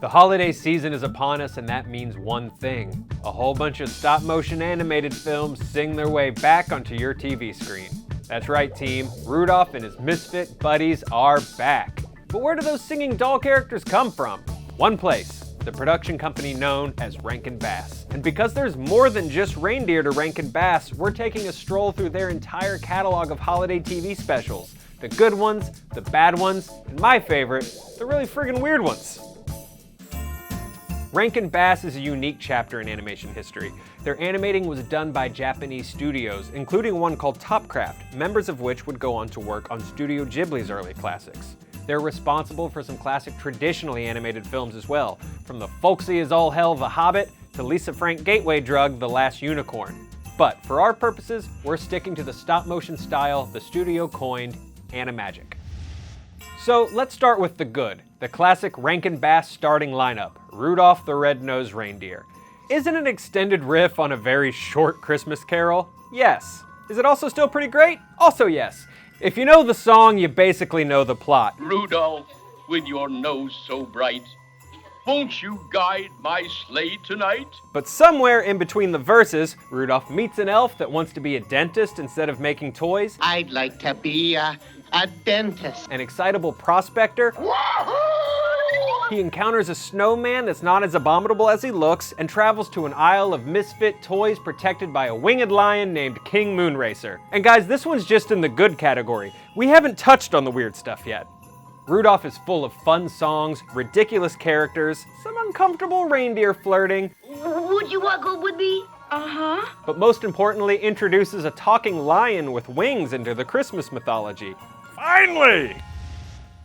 The holiday season is upon us, and that means one thing. A whole bunch of stop-motion animated films sing their way back onto your TV screen. That's right, team. Rudolph and his misfit buddies are back. But where do those singing doll characters come from? One place, the production company known as Rankin Bass. And because there's more than just reindeer to Rankin Bass, we're taking a stroll through their entire catalog of holiday TV specials. The good ones, the bad ones, and my favorite, the really friggin' weird ones. Rankin Bass is a unique chapter in animation history. Their animating was done by Japanese studios, including one called Topcraft, members of which would go on to work on Studio Ghibli's early classics. They're responsible for some classic traditionally animated films as well, from the folksy as all hell The Hobbit to Lisa Frank gateway drug The Last Unicorn. But for our purposes, we're sticking to the stop-motion style the studio coined Animagic. So let's start with the good, the classic Rankin Bass starting lineup, Rudolph the Red-Nosed Reindeer. Isn't it an extended riff on a very short Christmas carol? Yes. Is it also still pretty great? Also yes. If you know the song, you basically know the plot. Rudolph, with your nose so bright, won't you guide my sleigh tonight? But somewhere in between the verses, Rudolph meets an elf that wants to be a dentist instead of making toys. I'd like to be a dentist. An excitable prospector. He encounters a snowman that's not as abominable as he looks and travels to an aisle of misfit toys protected by a winged lion named King Moonracer. And guys, this one's just in the good category. We haven't touched on the weird stuff yet. Rudolph is full of fun songs, ridiculous characters, some uncomfortable reindeer flirting. Would you walk home with me? Uh-huh. But most importantly, introduces a talking lion with wings into the Christmas mythology. Finally!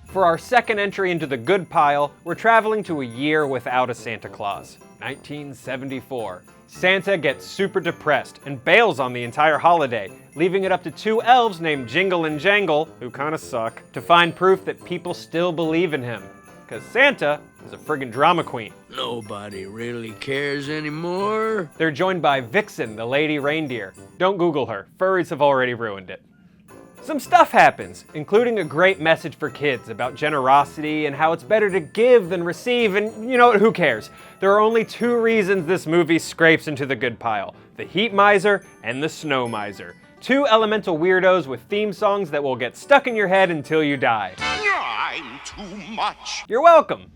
For our second entry into the good pile, we're traveling to a year without a Santa Claus, 1974. Santa gets super depressed and bails on the entire holiday, leaving it up to two elves named Jingle and Jangle, who kinda suck, to find proof that people still believe in him. Because Santa is a friggin' drama queen. Nobody really cares anymore. They're joined by Vixen, the lady reindeer. Don't Google her, furries have already ruined it. Some stuff happens, including a great message for kids about generosity and how it's better to give than receive, and you know what, who cares? There are only two reasons this movie scrapes into the good pile: the heat miser and the snow miser. Two elemental weirdos with theme songs that will get stuck in your head until you die. I'm too much. You're welcome.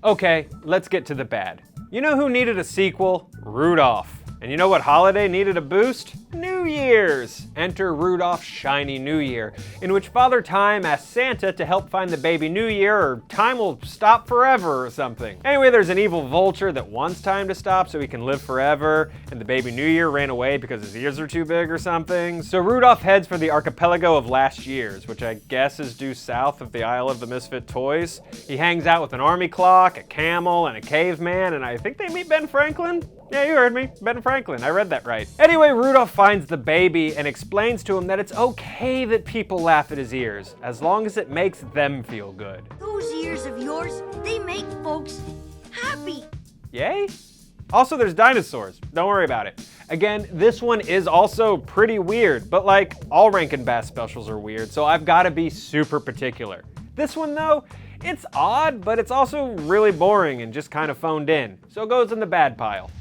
Okay, let's get to the bad. You know who needed a sequel? Rudolph. And you know what holiday needed a boost? New Year's! Enter Rudolph's Shiny New Year, in which Father Time asks Santa to help find the baby New Year, or time will stop forever or something. Anyway, there's an evil vulture that wants time to stop so he can live forever, and the baby New Year ran away because his ears are too big or something. So Rudolph heads for the archipelago of last year's, which I guess is due south of the Isle of the Misfit Toys. He hangs out with an army clock, a camel, and a caveman, and I think they meet Ben Franklin? Yeah, you heard me, Ben Franklin, I read that right. Anyway, Rudolph finds the baby and explains to him that it's okay that people laugh at his ears, as long as it makes them feel good. Those ears of yours, they make folks happy. Yay? Also, there's dinosaurs, don't worry about it. Again, this one is also pretty weird, but like all Rankin Bass specials are weird, so I've gotta be super particular. This one though, it's odd, but it's also really boring and just kind of phoned in, so it goes in the bad pile.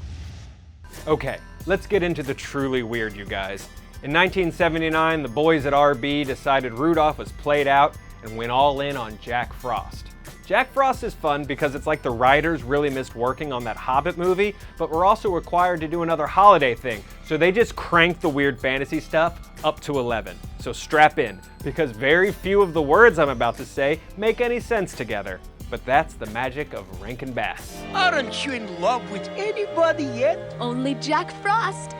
Okay, let's get into the truly weird, you guys. In 1979, the boys at RB decided Rudolph was played out and went all in on Jack Frost. Jack Frost is fun because it's like the writers really missed working on that Hobbit movie, but were also required to do another holiday thing, so they just cranked the weird fantasy stuff up to 11. So strap in, because very few of the words I'm about to say make any sense together. But that's the magic of Rankin Bass. Aren't you in love with anybody yet? Only Jack Frost.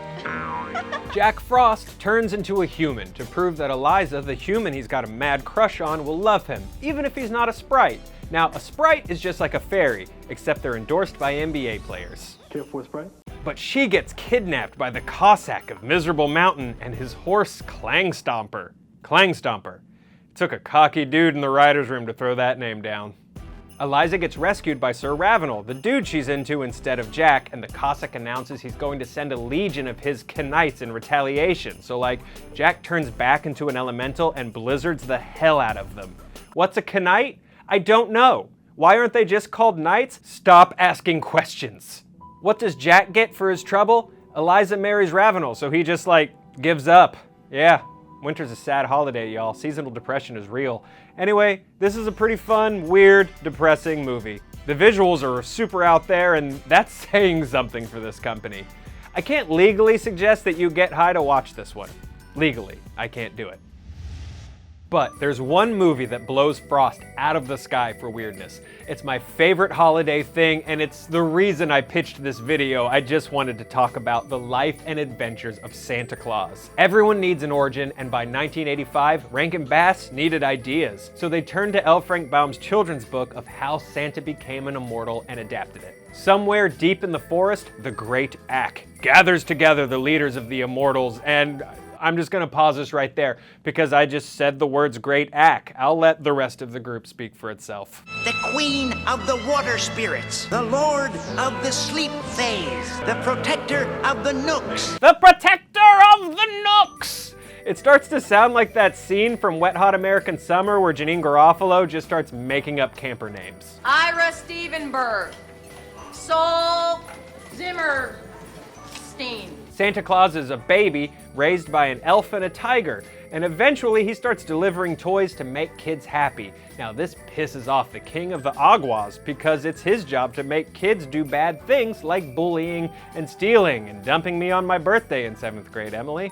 Jack Frost turns into a human to prove that Eliza, the human he's got a mad crush on, will love him, even if he's not a sprite. Now, a sprite is just like a fairy, except they're endorsed by NBA players. Care for a sprite? But she gets kidnapped by the Cossack of Miserable Mountain and his horse Clang Stomper. Clang Stomper. It took a cocky dude in the writer's room to throw that name down. Eliza gets rescued by Sir Ravenel, the dude she's into instead of Jack, and the Cossack announces he's going to send a legion of his Knights in retaliation. So like, Jack turns back into an elemental and blizzards the hell out of them. What's a Knight? I don't know. Why aren't they just called knights? Stop asking questions. What does Jack get for his trouble? Eliza marries Ravenel, so he just gives up. Yeah, winter's a sad holiday, y'all. Seasonal depression is real. Anyway, this is a pretty fun, weird, depressing movie. The visuals are super out there, and that's saying something for this company. I can't legally suggest that you get high to watch this one. Legally, I can't do it. But there's one movie that blows Frost out of the sky for weirdness. It's my favorite holiday thing, and it's the reason I pitched this video. I just wanted to talk about the life and adventures of Santa Claus. Everyone needs an origin, and by 1985, Rankin Bass needed ideas. So they turned to L. Frank Baum's children's book of how Santa became an immortal and adapted it. Somewhere deep in the forest, the Great Ack gathers together the leaders of the immortals, and I'm just gonna pause this right there because I just said the words Great Ack. I'll let the rest of the group speak for itself. The queen of the water spirits, the lord of the sleep phase, the protector of the nooks. The protector of the nooks! It starts to sound like that scene from Wet Hot American Summer where Janine Garofalo just starts making up camper names. Ira Stevenberg, Sol Zimmerstein. Santa Claus is a baby raised by an elf and a tiger, and eventually he starts delivering toys to make kids happy. Now this pisses off the king of the Aguas because it's his job to make kids do bad things like bullying and stealing and dumping me on my birthday in 7th grade, Emily.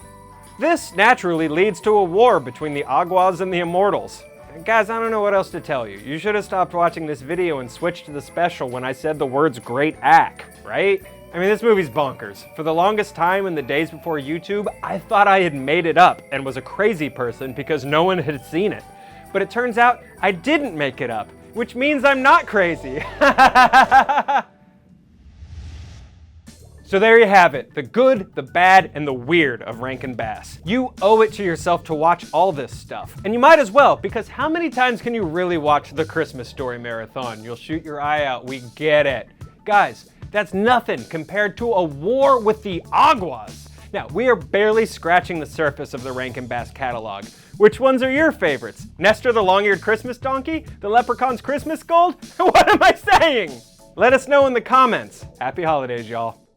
This naturally leads to a war between the Aguas and the Immortals. Guys, I don't know what else to tell you. You should have stopped watching this video and switched to the special when I said the words Great Ack, right? I mean, this movie's bonkers. For the longest time in the days before YouTube, I thought I had made it up and was a crazy person because no one had seen it. But it turns out I didn't make it up, which means I'm not crazy. So there you have it, the good, the bad, and the weird of Rankin Bass. You owe it to yourself to watch all this stuff. And you might as well, because how many times can you really watch the Christmas Story Marathon? You'll shoot your eye out, we get it. Guys, that's nothing compared to a war with the Aguas. Now, we are barely scratching the surface of the Rankin Bass catalog. Which ones are your favorites? Nestor the Long-Eared Christmas Donkey? The Leprechaun's Christmas Gold? What am I saying? Let us know in the comments. Happy holidays, y'all.